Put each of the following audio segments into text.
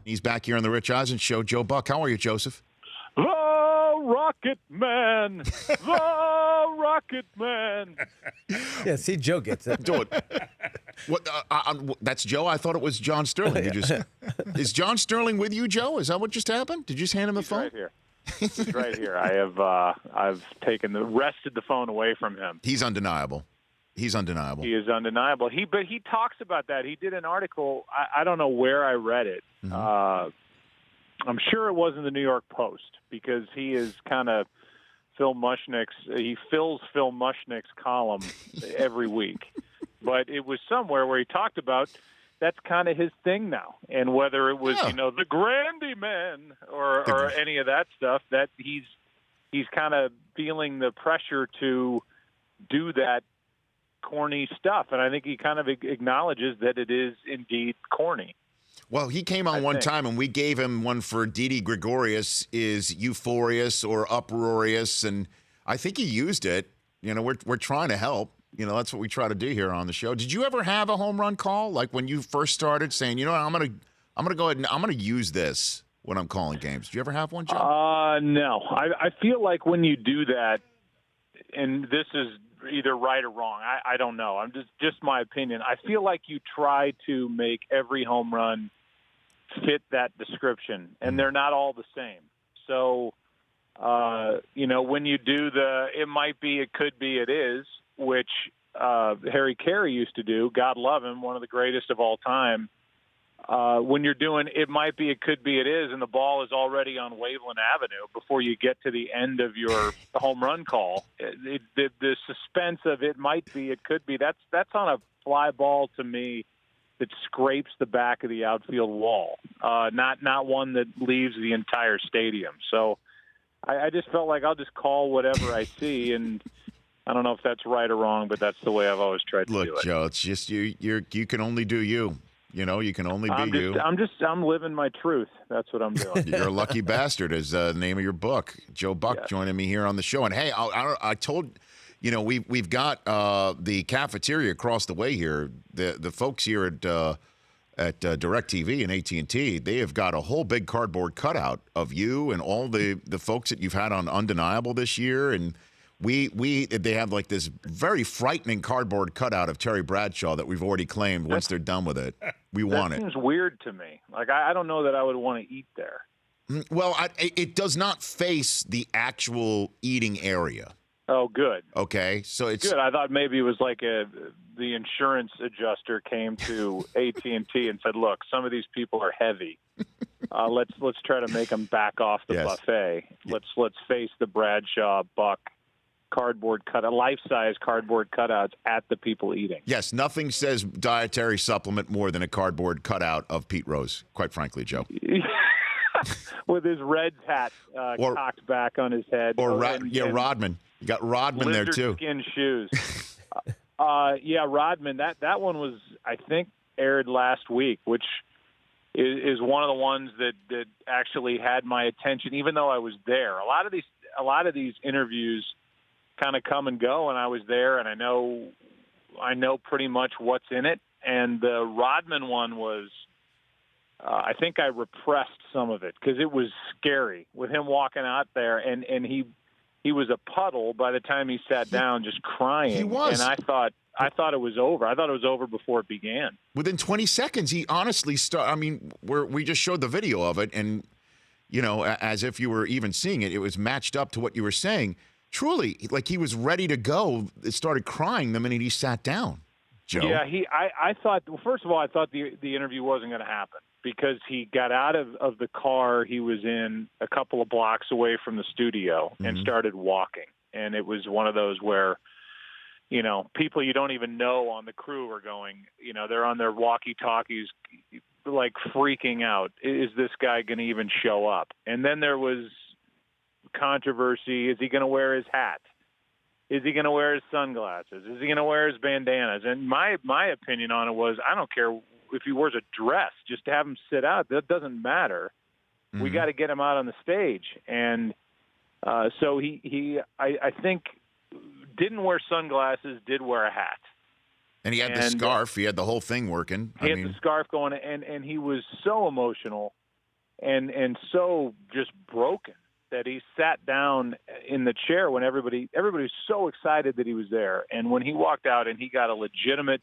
He's back here on the Rich Eisen Show. Joe Buck, how are you, Joseph? The Rocket Man. The Rocket Man. Yeah, see, Joe gets it. Do it. What? That's Joe? I thought it was John Sterling. Is John Sterling with you, Joe? Is that what just happened? Did you just hand him the phone? Right here. He's right here. I've wrested the phone away from him. He's undeniable. He's undeniable. He is undeniable. But he talks about that. He did an article. I don't know where I read it. Mm-hmm. I'm sure it wasn't the New York Post because he is kind of Phil Mushnick's. He fills Phil Mushnick's column every week. But it was somewhere where he talked about that's kind of his thing now. And whether it was, the Grandy Man or any of that stuff, that he's kind of feeling the pressure to do that corny stuff. And I think he kind of acknowledges that it is indeed corny. Well, he came on one time, and we gave him one for Didi Gregorius, is euphorious or uproarious, and I think he used it. We're trying to help. That's what we try to do here on the show. Did you ever have a home run call, like when you first started saying, I'm gonna go ahead and I'm gonna use this when I'm calling games? Did you ever have one, Joe? No. I feel like when you do that, and this is either right or wrong, I don't know. I'm just my opinion. I feel like you try to make every home run fit that description, and they're not all the same. So, when you do it might be, it could be, it is, which Harry Carey used to do, God love him, one of the greatest of all time. When you're doing it might be, it could be, it is, and the ball is already on Waveland Avenue before you get to the end of your home run call. The suspense of it might be, it could be, that's on a fly ball to me that scrapes the back of the outfield wall, not one that leaves the entire stadium. So I just felt like I'll just call whatever I see, and I don't know if that's right or wrong, but that's the way I've always tried to do it. Look, Joe, it's just you can only do you. You can only be you. I'm living my truth. That's what I'm doing. You're a lucky bastard is the name of your book. Joe Buck joining me here on the show. And, hey, I told we've got the cafeteria across the way here. The folks here at DirecTV and AT&T, they have got a whole big cardboard cutout of you and all the folks that you've had on Undeniable this year. And they have like this very frightening cardboard cutout of Terry Bradshaw that we've already claimed once they're done with it. We want it. That seems weird to me. Like, I don't know that I would want to eat there. Well, it does not face the actual eating area. Oh, good. Okay, so it's good. I thought maybe it was like the insurance adjuster came to AT&T and said, "Look, some of these people are heavy. Let's try to make them back off the buffet. Let's face the Bradshaw Buck cardboard life-size cardboard cutouts at the people eating." Yes, nothing says dietary supplement more than a cardboard cutout of Pete Rose. Quite frankly, Joe. With his Reds hat cocked back on his head. Rodman. You got Rodman there too. Skin shoes. Rodman. That one was, I think, aired last week, which is one of the ones that actually had my attention, even though I was there. A lot of these interviews kind of come and go, and I was there, and I know pretty much what's in it. And the Rodman one was, I think I repressed some of it because it was scary with him walking out there, and he was a puddle by the time he sat down, just crying. He was. And I thought it was over. I thought it was over before it began. Within 20 seconds, he honestly started. I mean, we just showed the video of it, and, as if you were even seeing it, it was matched up to what you were saying. Truly, like he was ready to go. It started crying the minute he sat down, Joe. Yeah, I thought, well, first of all, I thought the interview wasn't going to happen because he got out of the car he was in a couple of blocks away from the studio and started walking. And it was one of those where, people you don't even know on the crew are going, they're on their walkie-talkies like freaking out. Is this guy going to even show up? And then there was controversy. Is he going to wear his hat? Is he going to wear his sunglasses? Is he going to wear his bandanas? And my opinion on it was, I don't care if he wears a dress, just to have him sit out. That doesn't matter. We got to get him out on the stage. And so I think, didn't wear sunglasses, did wear a hat. And he had the scarf. He had the whole thing working. He had the scarf going, and he was so emotional. and so just broken that he sat down in the chair when everybody was so excited that he was there. And when he walked out and he got a legitimate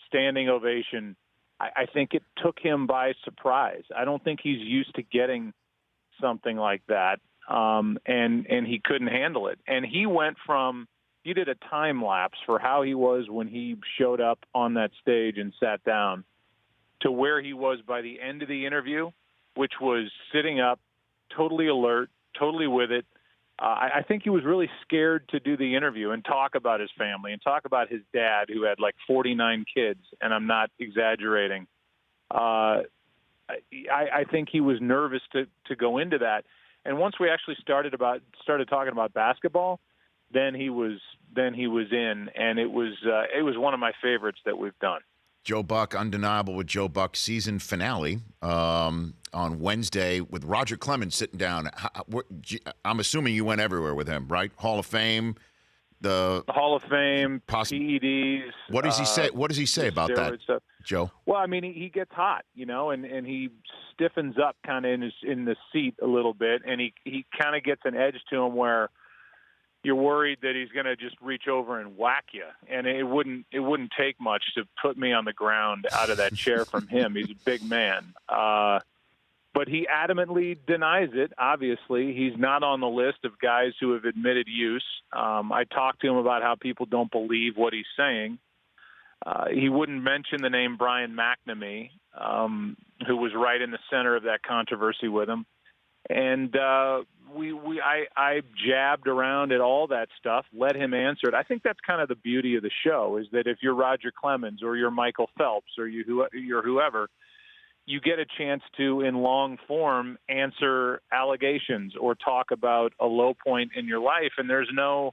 standing ovation, I think it took him by surprise. I don't think he's used to getting something like that, and he couldn't handle it. And he went from – he did a time lapse for how he was when he showed up on that stage and sat down to where he was by the end of the interview, which was sitting up, totally alert, totally with it. I think he was really scared to do the interview and talk about his family and talk about his dad, who had like 49 kids, and I'm not exaggerating. I think he was nervous to go into that. And once we actually started talking about basketball, then he was in, and it was one of my favorites that we've done. Joe Buck, Undeniable with Joe Buck season finale on Wednesday with Roger Clemens sitting down. I'm assuming you went everywhere with him, right? Hall of Fame, the Hall of Fame, PEDs. What does he say? What does he say about that, stuff. Joe? Well, I mean, he gets hot, and he stiffens up kind of in the seat a little bit, and he kind of gets an edge to him where you're worried that he's going to just reach over and whack you. And it wouldn't take much to put me on the ground out of that chair from him. He's a big man. But he adamantly denies it, obviously. He's not on the list of guys who have admitted use. I talked to him about how people don't believe what he's saying. He wouldn't mention the name Brian McNamee, who was right in the center of that controversy with him. And I jabbed around at all that stuff, let him answer it. I think that's kind of the beauty of the show, is that if you're Roger Clemens or you're Michael Phelps or you're whoever, you get a chance to, in long form, answer allegations or talk about a low point in your life. And there's no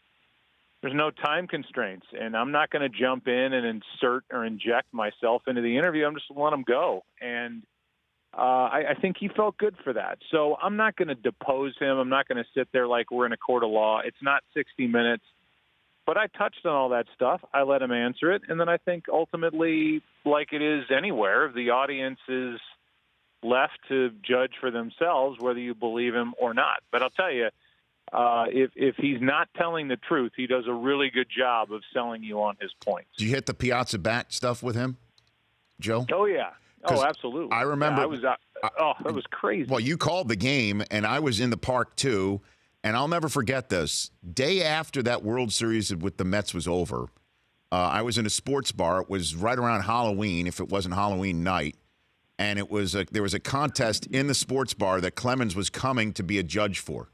time constraints. And I'm not going to jump in and insert or inject myself into the interview. I'm just going to let him go. And I think he felt good for that. So I'm not going to depose him. I'm not going to sit there like we're in a court of law. It's not 60 Minutes. But I touched on all that stuff. I let him answer it. And then I think ultimately, like it is anywhere, the audience is left to judge for themselves whether you believe him or not. But I'll tell you, if he's not telling the truth, he does a really good job of selling you on his points. Did you hit the Piazza bat stuff with him, Joe? Oh, yeah. Oh, absolutely. I remember. Yeah, that was crazy. Well, you called the game, and I was in the park too, and I'll never forget this. Day after that World Series with the Mets was over, I was in a sports bar. It was right around Halloween, if it wasn't Halloween night, and there was a contest in the sports bar that Clemens was coming to be a judge for,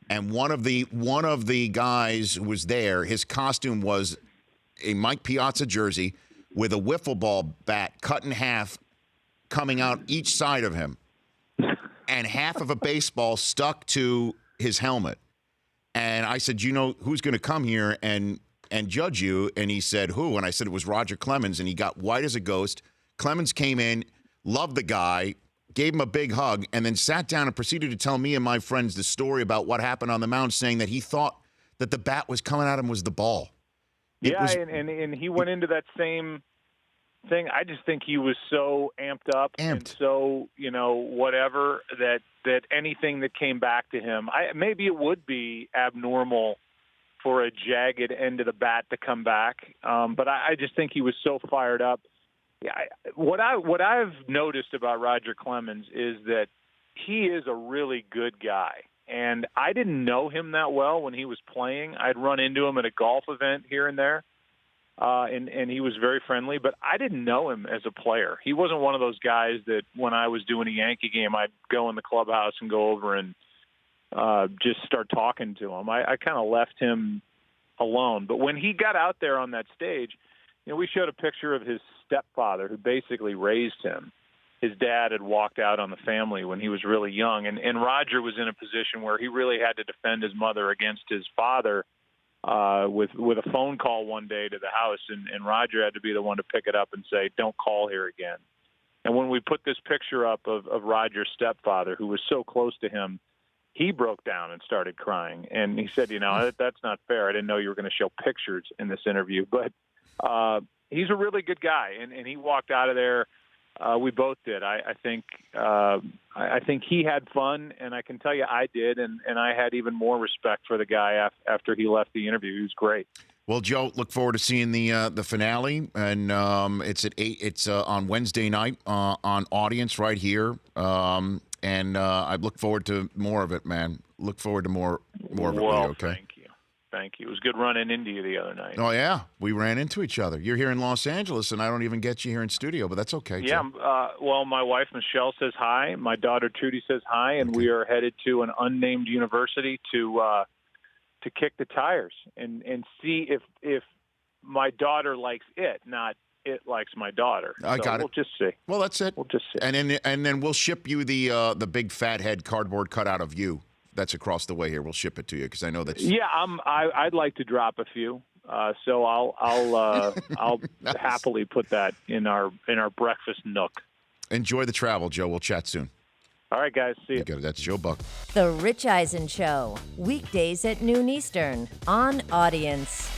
and one of the guys who was there, his costume was a Mike Piazza jersey with a wiffle ball bat cut in half, coming out each side of him, and half of a baseball stuck to his helmet. And I said, you know, who's going to come here and judge you? And he said, who? And I said, it was Roger Clemens. And he got white as a ghost. Clemens came in, loved the guy, gave him a big hug, and then sat down and proceeded to tell me and my friends the story about what happened on the mound, saying that he thought that the bat was coming at him was the ball. And he went into that same thing. I just think he was so amped up and so, whatever, that anything that came back to him, maybe it would be abnormal for a jagged end of the bat to come back. But I just think he was so fired up. What I've noticed about Roger Clemens is that he is a really good guy. And I didn't know him that well when he was playing. I'd run into him at a golf event here and there. And he was very friendly, but I didn't know him as a player. He wasn't one of those guys that when I was doing a Yankee game, I'd go in the clubhouse and go over and just start talking to him. I kind of left him alone. But when he got out there on that stage, we showed a picture of his stepfather who basically raised him. His dad had walked out on the family when he was really young, and Roger was in a position where he really had to defend his mother against his father. With a phone call one day to the house, and Roger had to be the one to pick it up and say, don't call here again. And when we put this picture up of Roger's stepfather, who was so close to him, he broke down and started crying. And he said, that's not fair. I didn't know you were going to show pictures in this interview. But he's a really good guy, and he walked out of there We both did. I think he had fun, and I can tell you I did, and I had even more respect for the guy after he left the interview. He was great. Well, Joe, look forward to seeing the finale, and it's at 8. It's on Wednesday night on Audience right here, and I look forward to more of it, man. Look forward to more of it. Well, Okay. Thank you. It was good running into you the other night. Oh yeah, we ran into each other. You're here in Los Angeles, and I don't even get you here in studio, but that's okay. Yeah. Well, my wife Michelle says hi. My daughter Trudy says hi, and we are headed to an unnamed university to kick the tires and see if my daughter likes it, not it likes my daughter. I got it. We'll just see. Well, that's it. We'll just see. And then we'll ship you the big fat head cardboard cutout of you. That's across the way here. We'll ship it to you because I know that's. Yeah, I'd like to drop a few, so I'll Nice. happily put that in our breakfast nook. Enjoy the travel, Joe. We'll chat soon. All right, guys. See you. Okay, that's Joe Buck. The Rich Eisen Show, weekdays at noon Eastern on Audience.